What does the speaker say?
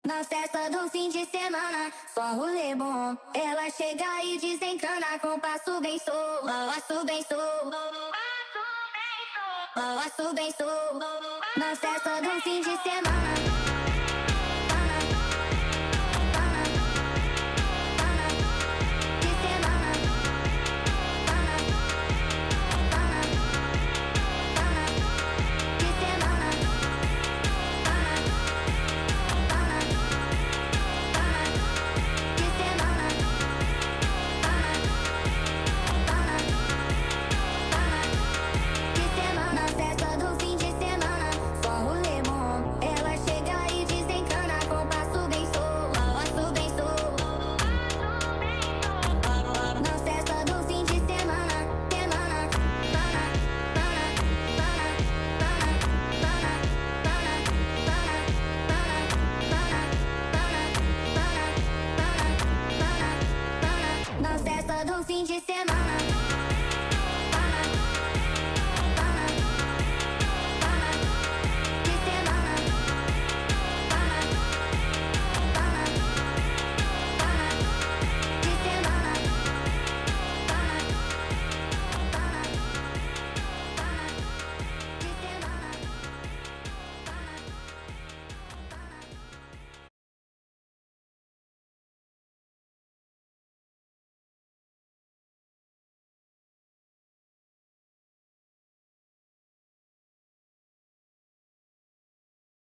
Na festa do fim de semana, só rolê bom. Ela chega e desencana com passo bem solto. Passo bem solto. Passo bem solto. Na festa do fim de semana.